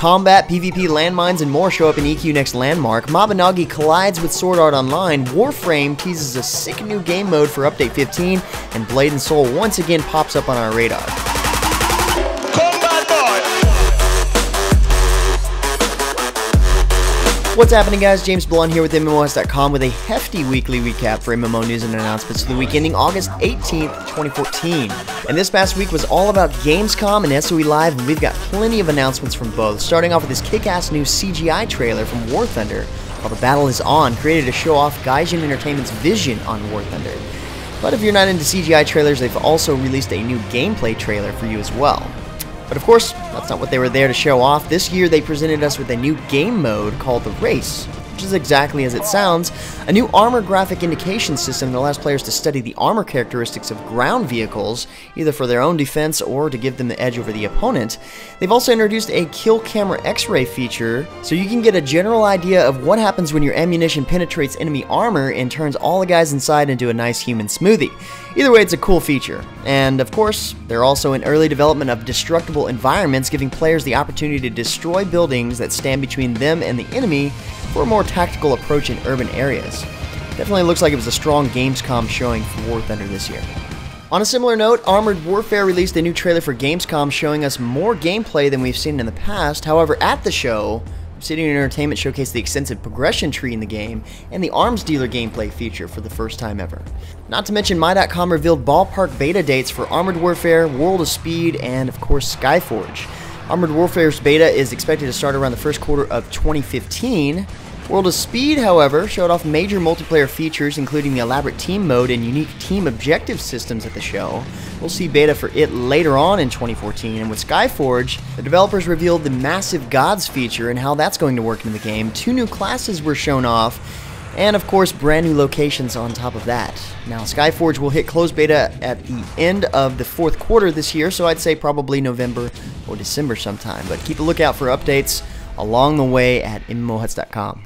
combat, PvP, landmines, and more show up in EQ Next Landmark, Mabinogi collides with Sword Art Online, Warframe teases a sick new game mode for Update 15, and Blade and Soul once again pops up on our radar. What's happening, guys? James Blunt here with MMOHuts.com with a hefty weekly recap for MMO news and announcements for the week ending August 18th, 2014. And this past week was all about Gamescom and SAO Live, and we've got plenty of announcements from both. Starting off with this kick-ass new CGI trailer from War Thunder called The Battle Is On, created to show off Gaijin Entertainment's vision on War Thunder. But if you're not into CGI trailers, they've also released a new gameplay trailer for you as well. But of course, that's not what they were there to show off. This year they presented us with a new game mode called The Race, which is exactly as it sounds, a new armor graphic indication system that allows players to study the armor characteristics of ground vehicles, either for their own defense or to give them the edge over the opponent. They've also introduced a kill camera X-ray feature, so you can get a general idea of what happens when your ammunition penetrates enemy armor and turns all the guys inside into a nice human smoothie. Either way, it's a cool feature. And of course, they're also in early development of destructible environments, giving players the opportunity to destroy buildings that stand between them and the enemy for a more tactical approach in urban areas. Definitely looks like it was a strong Gamescom showing for War Thunder this year. On a similar note, Armored Warfare released a new trailer for Gamescom showing us more gameplay than we've seen in the past. However, at the show, Obsidian Entertainment showcased the extensive progression tree in the game and the arms dealer gameplay feature for the first time ever. Not to mention, My.com revealed ballpark beta dates for Armored Warfare, World of Speed, and of course Skyforge. Armored Warfare's beta is expected to start around the first quarter of 2015. World of Speed, however, showed off major multiplayer features, including the elaborate team mode and unique team objective systems at the show. We'll see beta for it later on in 2014, and with Skyforge, the developers revealed the Massive Gods feature and how that's going to work in the game. 2 new classes were shown off, and of course, brand new locations on top of that. Now, Skyforge will hit closed beta at the end of the 4th quarter this year, so I'd say probably November or December sometime, but keep a lookout for updates along the way at MMOHuts.com.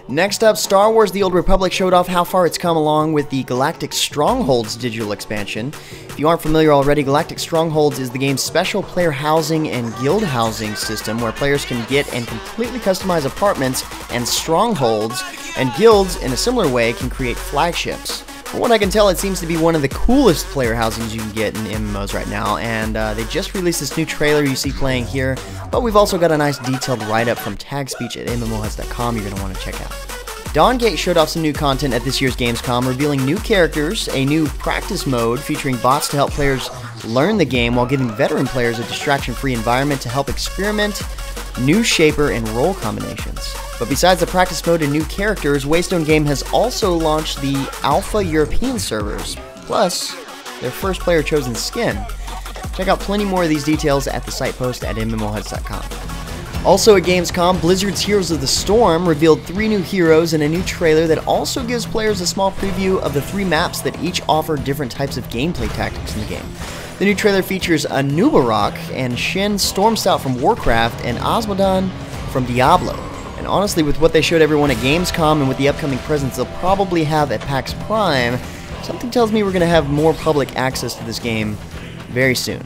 Next up, Star Wars The Old Republic showed off how far it's come along with the Galactic Strongholds digital expansion. If you aren't familiar already, Galactic Strongholds is the game's special player housing and guild housing system where players can get and completely customize apartments and strongholds, and guilds, in a similar way, can create flagships. From what I can tell, it seems to be one of the coolest player housings you can get in MMOs right now, and they just released this new trailer you see playing here, but we've also got a nice detailed write-up from Tag Speech at MMOHuts.com you're going to want to check out. Dawngate showed off some new content at this year's Gamescom, revealing new characters, a new practice mode featuring bots to help players learn the game while giving veteran players a distraction-free environment to help experiment new shaper and role combinations. But besides the practice mode and new characters, Waystone Game has also launched the Alpha European servers, plus their first player chosen skin. Check out plenty more of these details at the site post at MMOHuts.com. Also at Gamescom, Blizzard's Heroes of the Storm revealed 3 new heroes and a new trailer that also gives players a small preview of the 3 maps that each offer different types of gameplay tactics in the game. The new trailer features Anubarak and Shin Stormstout from Warcraft and Osmodan from Diablo. And honestly, with what they showed everyone at Gamescom and with the upcoming presents they'll probably have at PAX Prime, something tells me we're going to have more public access to this game very soon.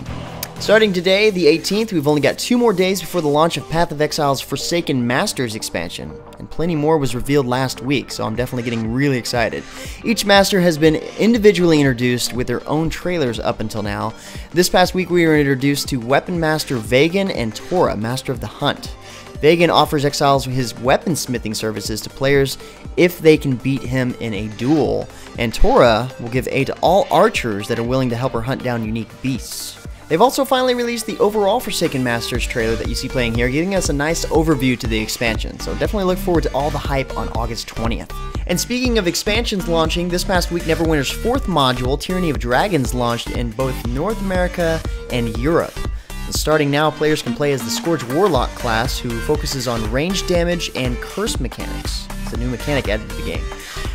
Starting today, the 18th, we've only got 2 more days before the launch of Path of Exile's Forsaken Masters expansion, and plenty more was revealed last week, so I'm definitely getting really excited. Each master has been individually introduced with their own trailers up until now. This past week we were introduced to Weapon Master Vagan and Tora, Master of the Hunt. Vagan offers Exiles his weaponsmithing services to players if they can beat him in a duel, and Tora will give aid to all archers that are willing to help her hunt down unique beasts. They've also finally released the overall Forsaken Masters trailer that you see playing here, giving us a nice overview to the expansion, so definitely look forward to all the hype on August 20th. And speaking of expansions launching, this past week Neverwinter's 4th module, Tyranny of Dragons, launched in both North America and Europe. And starting now, players can play as the Scourge Warlock class, who focuses on range damage and curse mechanics. It's a new mechanic added to the game.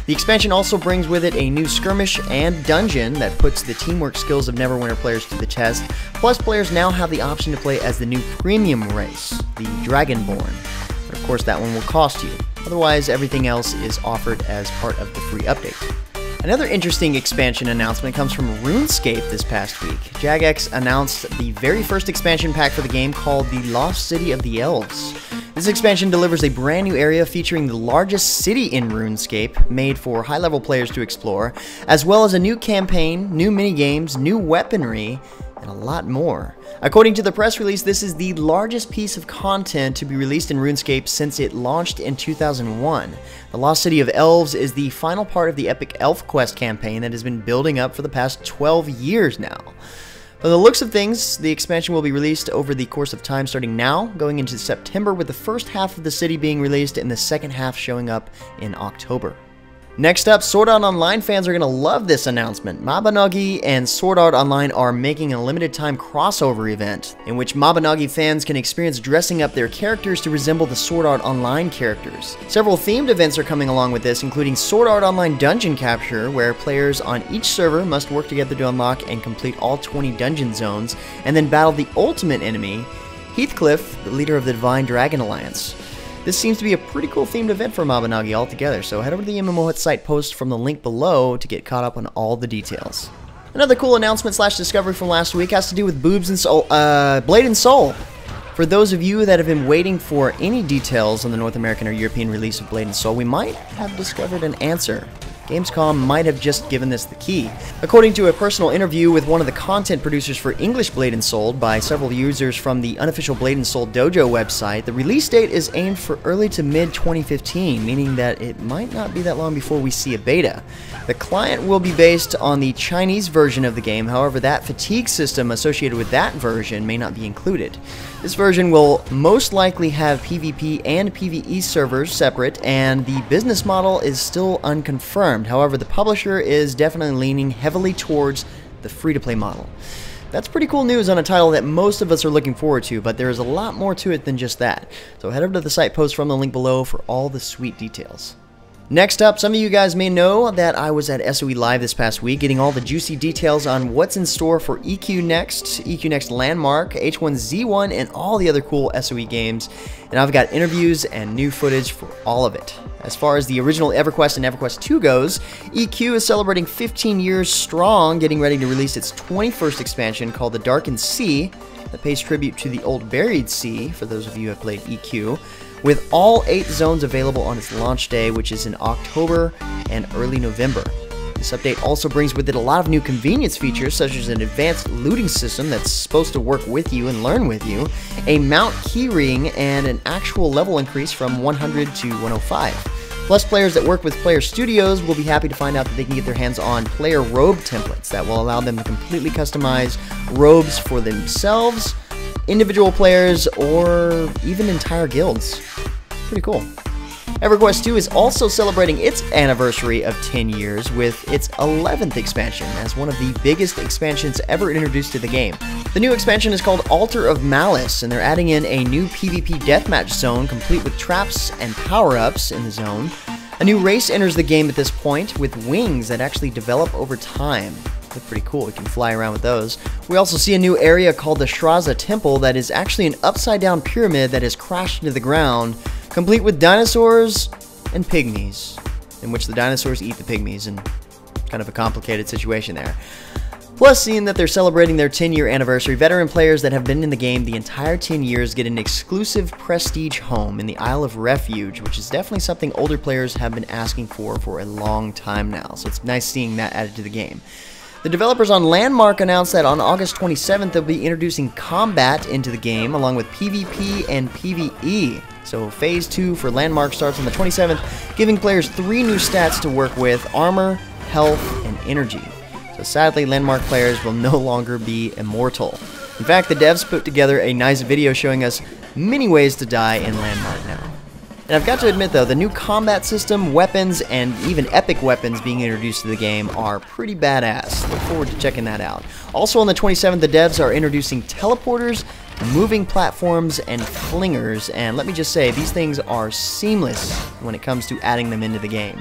The expansion also brings with it a new skirmish and dungeon that puts the teamwork skills of Neverwinter players to the test, plus players now have the option to play as the new premium race, the Dragonborn. But of course that one will cost you. Otherwise, everything else is offered as part of the free update. Another interesting expansion announcement comes from RuneScape this past week. Jagex announced the very first expansion pack for the game called the Lost City of the Elves. This expansion delivers a brand new area featuring the largest city in RuneScape, made for high-level players to explore, as well as a new campaign, new minigames, new weaponry, and a lot more. According to the press release, this is the largest piece of content to be released in RuneScape since it launched in 2001. The Lost City of Elves is the final part of the epic Elf Quest campaign that has been building up for the past 12 years now. From the looks of things, the expansion will be released over the course of time starting now, going into September, with the first half of the city being released and the second half showing up in October. Next up, Sword Art Online fans are going to love this announcement. Mabinogi and Sword Art Online are making a limited time crossover event, in which Mabinogi fans can experience dressing up their characters to resemble the Sword Art Online characters. Several themed events are coming along with this, including Sword Art Online Dungeon Capture, where players on each server must work together to unlock and complete all 20 dungeon zones, and then battle the ultimate enemy, Heathcliff, the leader of the Divine Dragon Alliance. This seems to be a pretty cool themed event for Mabinogi altogether, so head over to the MMOHuts site post from the link below to get caught up on all the details. Another cool announcement / discovery from last week has to do with Blade and Soul. For those of you that have been waiting for any details on the North American or European release of Blade and Soul, we might have discovered an answer. Gamescom might have just given this the key. According to a personal interview with one of the content producers for English Blade and Soul by several users from the unofficial Blade and Soul Dojo website, the release date is aimed for early to mid-2015, meaning that it might not be that long before we see a beta. The client will be based on the Chinese version of the game, however that fatigue system associated with that version may not be included. This version will most likely have PvP and PvE servers separate, and the business model is still unconfirmed. However, the publisher is definitely leaning heavily towards the free-to-play model. That's pretty cool news on a title that most of us are looking forward to, but there is a lot more to it than just that. So head over to the site post from the link below for all the sweet details. Next up, some of you guys may know that I was at SOE Live this past week, getting all the juicy details on what's in store for EQ Next Landmark, H1Z1, and all the other cool SOE games. And I've got interviews and new footage for all of it. As far as the original EverQuest and EverQuest 2 goes, EQ is celebrating 15 years strong, getting ready to release its 21st expansion called The Darkened Sea, that pays tribute to the Old Buried Sea, for those of you who have played EQ, with all 8 zones available on its launch day, which is in October and early November. This update also brings with it a lot of new convenience features, such as an advanced looting system that's supposed to work with you and learn with you, a mount keyring, and an actual level increase from 100 to 105. Plus, players that work with Player Studios will be happy to find out that they can get their hands on player robe templates that will allow them to completely customize robes for themselves, individual players, or even entire guilds. Pretty cool. EverQuest 2 is also celebrating its anniversary of 10 years with its 11th expansion as one of the biggest expansions ever introduced to the game. The new expansion is called Altar of Malice, and they're adding in a new PvP deathmatch zone complete with traps and power-ups in the zone. A new race enters the game at this point with wings that actually develop over time. Look pretty cool, we can fly around with those. We also see a new area called the Shraza Temple that is actually an upside-down pyramid that has crashed into the ground, complete with dinosaurs and pygmies, in which the dinosaurs eat the pygmies, and kind of a complicated situation there. Plus, seeing that they're celebrating their 10-year anniversary, veteran players that have been in the game the entire 10 years get an exclusive prestige home in the Isle of Refuge, which is definitely something older players have been asking for a long time now, so it's nice seeing that added to the game. The developers on Landmark announced that on August 27th they'll be introducing combat into the game along with PvP and PvE. So Phase 2 for Landmark starts on the 27th, giving players 3 new stats to work with: armor, health, and energy. So sadly, Landmark players will no longer be immortal. In fact, the devs put together a nice video showing us many ways to die in Landmark now. And I've got to admit though, the new combat system, weapons, and even epic weapons being introduced to the game are pretty badass. Look forward to checking that out. Also on the 27th, the devs are introducing teleporters, moving platforms, and flingers, and let me just say, these things are seamless when it comes to adding them into the game.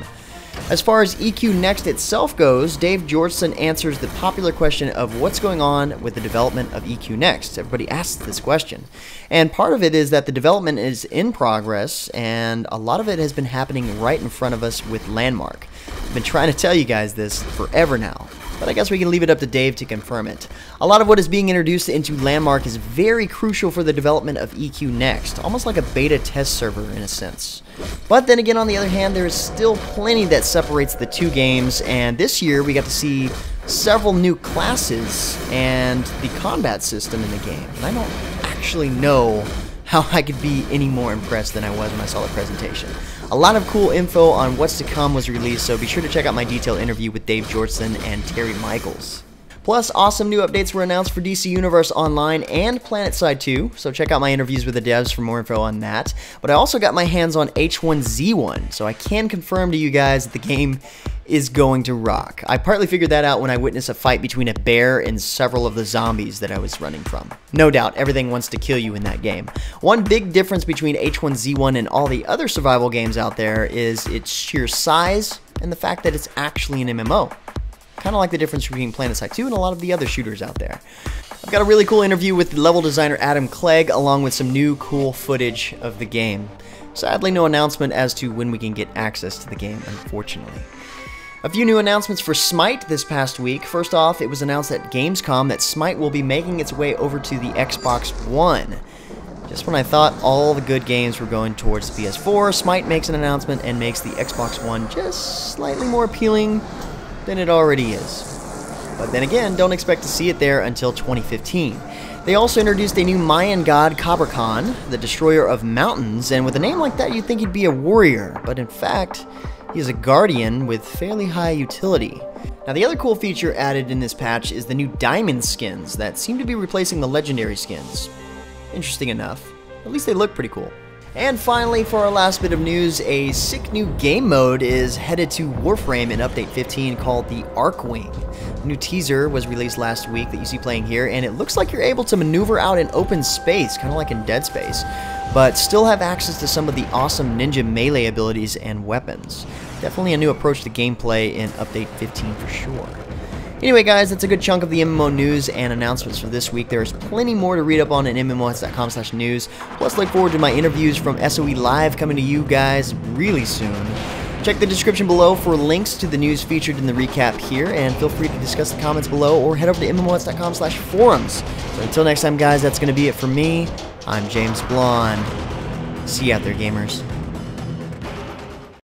As far as EQ Next itself goes, Dave Georgeson answers the popular question of what's going on with the development of EQ Next. Everybody asks this question. And part of it is that the development is in progress, and a lot of it has been happening right in front of us with Landmark. I've been trying to tell you guys this forever now, but I guess we can leave it up to Dave to confirm it. A lot of what is being introduced into Landmark is very crucial for the development of EQ Next, almost like a beta test server in a sense. But then again, on the other hand, there is still plenty that separates the two games, and this year we got to see several new classes and the combat system in the game. And I don't actually know how I could be any more impressed than I was when I saw the presentation. A lot of cool info on what's to come was released, so be sure to check out my detailed interview with Dave Georgeson and Terry Michaels. Plus, awesome new updates were announced for DC Universe Online and PlanetSide 2, so check out my interviews with the devs for more info on that. But I also got my hands on H1Z1, so I can confirm to you guys that the game is going to rock. I partly figured that out when I witnessed a fight between a bear and several of the zombies that I was running from. No doubt, everything wants to kill you in that game. One big difference between H1Z1 and all the other survival games out there is its sheer size and the fact that it's actually an MMO. Kind of like the difference between PlanetSide 2 and a lot of the other shooters out there. I've got a really cool interview with the level designer Adam Clegg, along with some new cool footage of the game. Sadly, no announcement as to when we can get access to the game, unfortunately. A few new announcements for Smite this past week. First off, it was announced at Gamescom that Smite will be making its way over to the Xbox One. Just when I thought all the good games were going towards the PS4, Smite makes an announcement and makes the Xbox One just slightly more appealing than it already is. But then again, don't expect to see it there until 2015. They also introduced a new Mayan god, Kabrakan, the destroyer of mountains, and with a name like that you'd think he'd be a warrior, but in fact, he is a guardian with fairly high utility. Now, the other cool feature added in this patch is the new diamond skins that seem to be replacing the legendary skins. Interesting enough. At least they look pretty cool. And finally, for our last bit of news, a sick new game mode is headed to Warframe in Update 15 called the Arcwing. A new teaser was released last week that you see playing here, and it looks like you're able to maneuver out in open space, kind of like in Dead Space, but still have access to some of the awesome ninja melee abilities and weapons. Definitely a new approach to gameplay in Update 15 for sure. Anyway, guys, that's a good chunk of the MMO news and announcements for this week. There's plenty more to read up on at MMOHuts.com/news. Plus, look forward to my interviews from SOE Live coming to you guys really soon. Check the description below for links to the news featured in the recap here, and feel free to discuss the comments below or head over to MMOHuts.com/forums. So until next time, guys, that's going to be it for me. I'm James Blonde. See you out there, gamers.